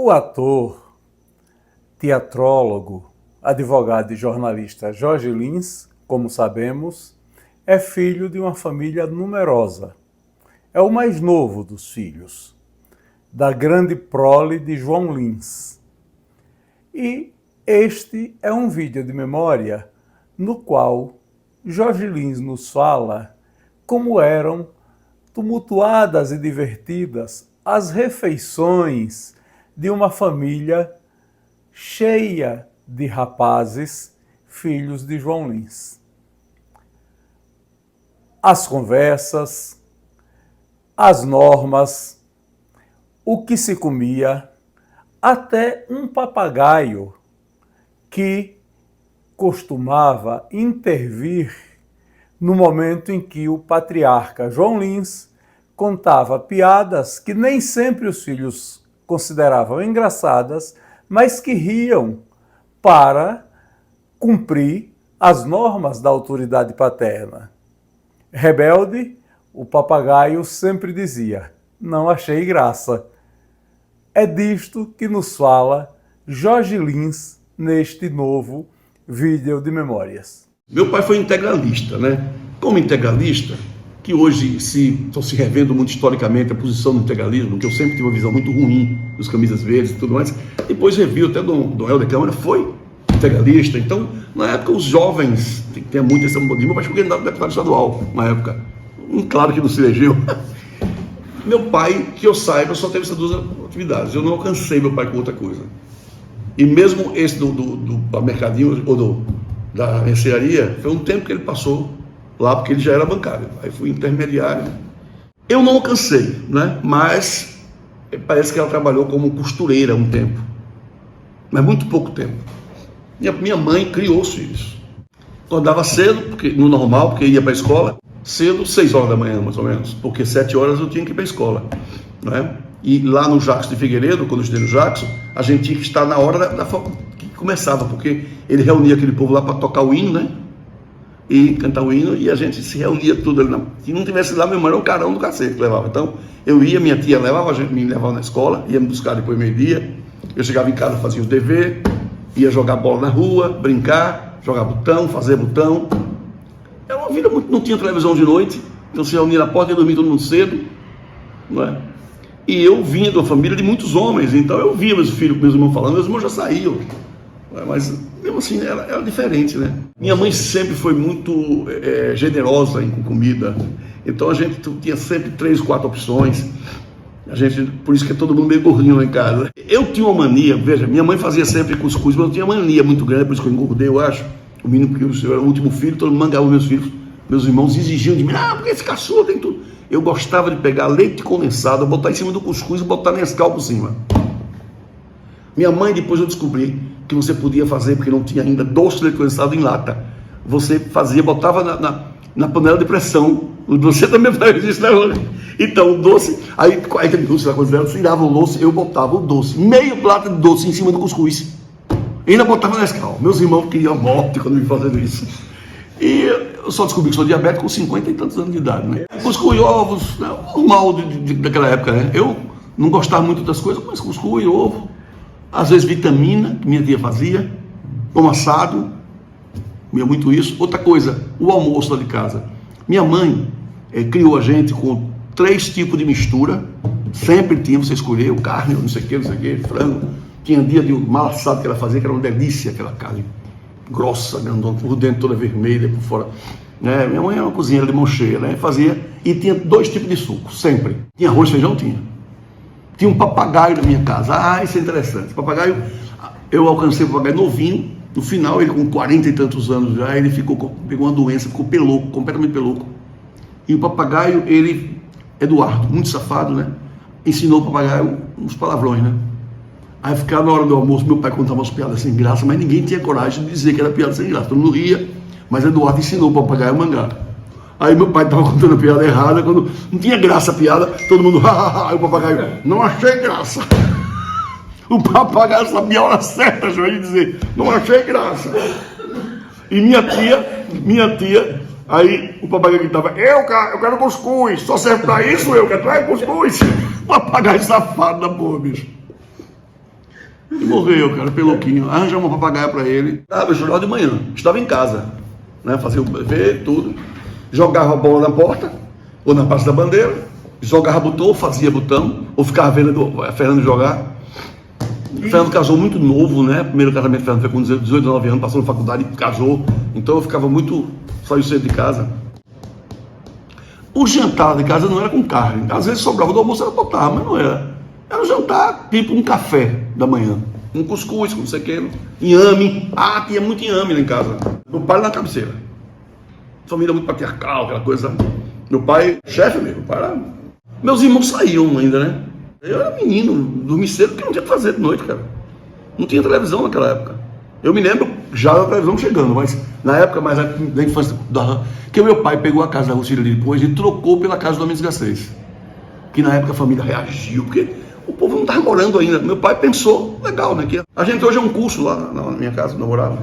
O ator, teatrólogo, advogado e jornalista Jorge Lins, como sabemos, é filho de uma família numerosa. É o mais novo dos filhos, da grande prole de João Lins. E este é um vídeo de memória no qual Jorge Lins nos fala como eram tumultuadas e divertidas as refeições de uma família cheia de rapazes, filhos de João Lins. As conversas, as normas, o que se comia, até um papagaio que costumava intervir no momento em que o patriarca João Lins contava piadas que nem sempre os filhos consideravam engraçadas, mas que riam para cumprir as normas da autoridade paterna. Rebelde, o papagaio sempre dizia: "Não achei graça". É disto que nos fala Jorge Lins neste novo vídeo de memórias. Meu pai foi integralista, né? Como integralista, que hoje estou se revendo muito historicamente a posição do integralismo, que eu sempre tive uma visão muito ruim dos camisas verdes e tudo mais. Depois revi, até Dom Helder Câmara foi integralista. Então, na época, os jovens, tem muito esse modismo. Meu pai foi candidato a deputado estadual, na época. Claro que não se elegeu. Meu pai, que eu saiba, só teve essas duas atividades. Eu não alcancei meu pai com outra coisa. E mesmo esse do mercadinho, ou da mercearia, foi um tempo que ele passou lá, porque ele já era bancário. Aí fui intermediário. Eu não alcancei, né? Mas parece que ela trabalhou como costureira um tempo. Mas muito pouco tempo. Minha mãe criou os filhos. Acordava cedo, no normal, porque ia para a escola. Cedo, 6 horas da manhã, mais ou menos. Porque 7 horas eu tinha que ir para a escola, né? E lá no Jackson de Figueiredo, quando eu estudei no Jackson, a gente tinha que estar na hora que começava, porque ele reunia aquele povo lá para tocar o hino, né? E cantar o hino, e a gente se reunia tudo ali. Se não tivesse lá, meu irmão era um carão do cacete que levava. Então, eu ia, minha tia me levava na escola, ia me buscar depois meio-dia. Eu chegava em casa, fazia os deveres, ia jogar bola na rua, brincar, jogar botão, fazer botão. Era uma vida muito... Não tinha televisão de noite, então se reunia na porta e dormia todo mundo cedo, não é? E eu vinha de uma família de muitos homens, então eu via meus irmãos falando, meus irmãos já saíam. Mas mesmo assim era diferente, né? Minha mãe sempre foi muito generosa com comida, então a gente tinha sempre 3, 4 opções. Por isso que é todo mundo meio gordinho lá em casa. Eu tinha uma mania, veja, minha mãe fazia sempre cuscuz, mas eu tinha uma mania muito grande, por isso que eu engordei, eu acho. O menino, porque eu era o último filho, todo mundo mangava meus filhos. Meus irmãos exigiam de mim: porque esse caçula tem tudo. Eu gostava de pegar leite condensado, botar em cima do cuscuz e botar Nescau por cima. Minha mãe, depois eu descobri que você podia fazer, porque não tinha ainda doce de leite condensado em lata. Você fazia, botava na panela de pressão. Você também faz isso, né? Então, o doce, aí aquele doce lá, quando ela tirava o doce, eu botava o doce, meio prato de doce em cima do cuscuz. E ainda botava Nescau. Meus irmãos queriam a morte quando me fazendo isso. E eu só descobri que sou diabético com 50 e tantos anos de idade, né? Cuscuz, ovos, né? O mal daquela época, né? Eu não gostava muito das coisas, mas cuscuz, ovo, às vezes vitamina, que minha tia fazia, pão assado, comia muito isso. Outra coisa, o almoço lá de casa. Minha mãe criou a gente com 3 tipos de mistura, sempre tinha, você escolheu carne, não sei o que, frango. Tinha dia de mal assado que ela fazia, que era uma delícia aquela carne grossa, né? Por dentro toda vermelha, por fora. Né? Minha mãe era uma cozinheira de mão cheia, né? Fazia, e tinha 2 tipos de suco, sempre. Tinha arroz, feijão, tinha. Tinha um papagaio na minha casa. Isso é interessante. Papagaio, eu alcancei o papagaio novinho. No final, ele com 40 e tantos anos já, ele pegou uma doença, ficou pelouco, completamente pelouco. E o papagaio, Eduardo, muito safado, né? Ensinou o papagaio uns palavrões, né? Aí ficava na hora do almoço, meu pai contava umas piadas sem graça, mas ninguém tinha coragem de dizer que era piada sem graça. Todo mundo ria, mas Eduardo ensinou o papagaio a mangar. Aí meu pai estava contando a piada errada, quando não tinha graça a piada, todo mundo, aí o papagaio, não achei graça. O papagaio sabia a hora certa, já ia dizer, não achei graça. E minha tia, aí o papagaio gritava, eu quero cuscuz, só serve pra isso, eu quero cuscuz. Papagaio safado da porra, bicho. E morreu, cara, peluquinho. Arranjamos uma papagaia pra ele. Eu chorava de manhã, estava em casa, né? Fazia o dever, tudo. Jogava a bola na porta, ou na Praça da Bandeira. Jogava botão, ou fazia botão, ou ficava vendo a Fernando jogar. O Fernando casou muito novo, né? Primeiro casamento, Fernando foi com 18, 19 anos, passou na faculdade e casou. Então eu ficava muito... Saiu cedo de casa. O jantar de casa não era com carne. Às vezes sobrava do almoço, era botar, mas não era. Era um jantar, tipo um café da manhã. Um cuscuz, com não sei o que, inhame. Tinha muito inhame lá em casa. Meu pai na cabeceira. Família muito patriarcal, aquela coisa. Meu pai, chefe mesmo, meus irmãos saíam ainda, né? Eu era menino, dormi cedo porque não tinha o que fazer de noite, cara. Não tinha televisão naquela época. Eu me lembro já da televisão chegando, mas na época, mais da infância, que meu pai pegou a casa da Rússia depois e trocou pela casa do Domingos Garcês. Que na época a família reagiu, porque o povo não estava morando ainda. Meu pai pensou, legal, né? Que a gente hoje é um curso lá na minha casa, onde eu morava.